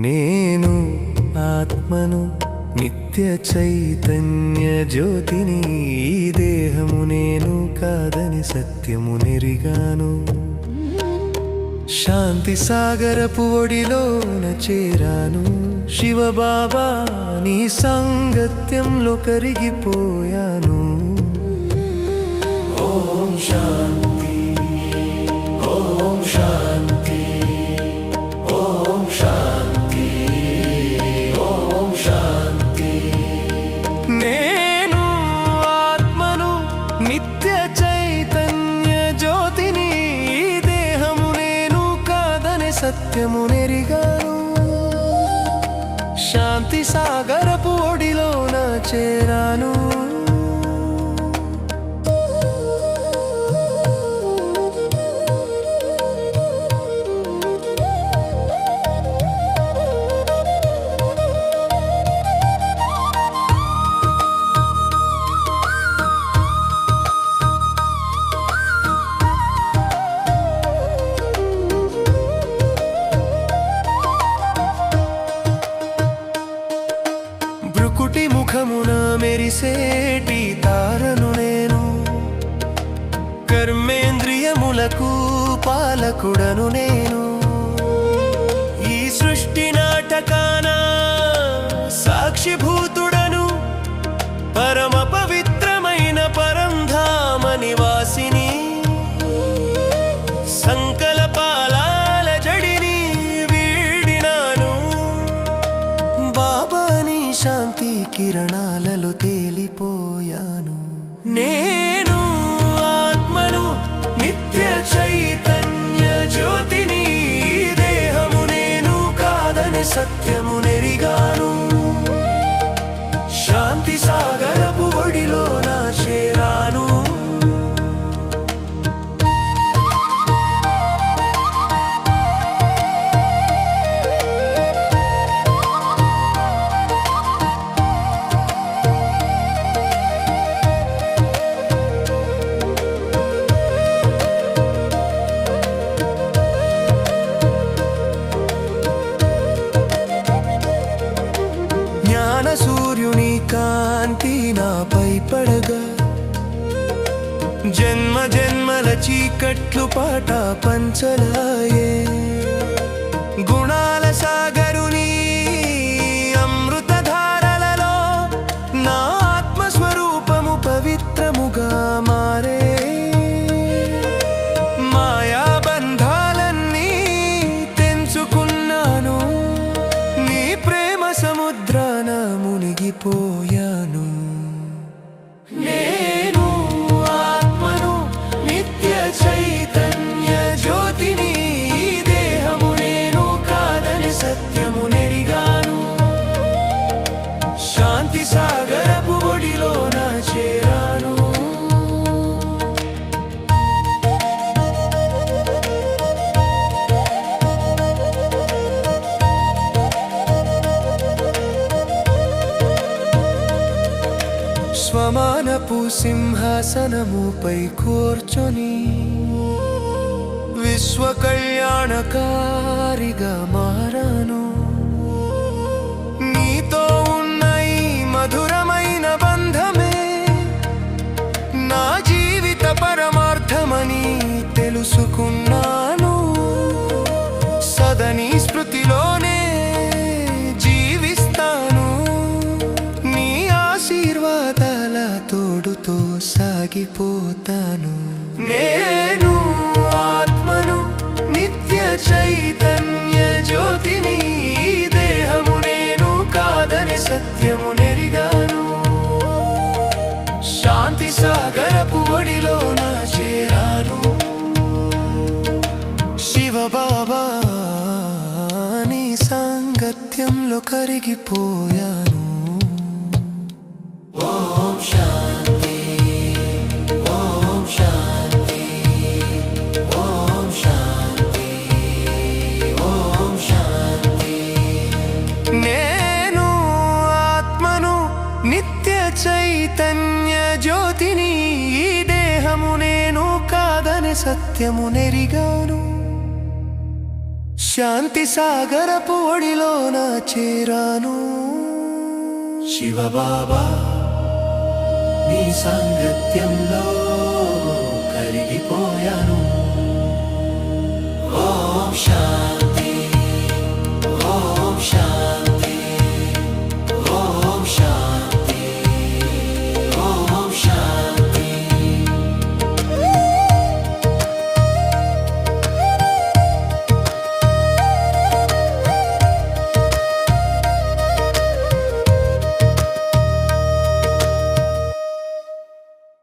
నేను ఆత్మను నిత్య చైతన్య జ్యోతిని, ఈ దేహము నేను కాదని సత్యము నెరిగాను. శాంతి సాగరపు ఒడిలోన చేరాను. శివబాబా నీ సాంగత్యంలో కరిగిపోయాను. ఓం శాంతి, ఓం శాంతి, ఓం శాంతి, ఓం శాంతి. నేను ఆత్మను నిత్య చైతన్య జ్యోతిని, ఈ దేహము నేను కాదని సత్యము నెరిగాను. శాంతి సాగరపు ఒడిలోన చేరాను. బ్రుకుటి ముఖమున మెరిసేటి తారను నేను. కర్మేంద్రియములకు పాలకుడను నేను. ఈ సృష్టి నాటకాన సాక్షిభూతుడను. పరమ పవిత్రమైన పరంధామ నివాసిని. సంకల్పాల జడిని వీడినాను. బాబాని శాంతి కిరణాలలో తేలిపోయాను. నేను ఆత్మను నిత్య చైతన్య జ్యోతిని, ఈ దేహము నేను కాదని సత్యము నెరిగాను. శాంతి సాగరపు ఒడిలోన చేరాను. జ్ఞాన సూర్యుని కాంతి నాపై పడగా, జన్మ జన్మల చీకట్లు పాట పంచలాయే. గుణాల సాగరుని అమృతధారలలో నా ఆత్మస్వరూపము పవిత్రముగా మారే. మాయా బంధాలన్నీ తెంచుకున్నాను. నీ ప్రేమ సముద్రాన మునిగిపోయాను. నేను ఆత్మను నిత్య చైతన్య జ్యోతిని, ఈ దేహము నేను కాదని సత్యము నెరిగాను. శాంతి సాగరపు ఒడిలోన చేరాను. స్వమానపు సింహాసనముపై కూర్చొని విశ్వ కళ్యాణకారిగా మారాను. నీతో ఉన్న ఈ మధురమైన బంధమే నా జీవిత పరమార్థమని తెలుసుకున్నాను. సదని స్మృతిలోనే జీవిస్తాను. నీ ఆశీర్వాదాల తోడుతో సాగిపోతాను. నేను ఆత్మను నిత్య చైతన్య జ్యోతిని, ఈ దేహము నేను కాదని సత్యము నెరిగాను. శాంతి సాగరపు ఒడిలోన చేరాను. శివబాబా నీ సాంగత్యంలో కరిగిపోయాను. ఓం శాంతి, ఓం శాంతి, ఓం శాంతి. సత్యము నెరిగాను శాంతి సాగరపు ఒడిలోన చేరాను శివబాబా నీ సాంగత్యంలో కరిగిపోయాను ఓం శాంతి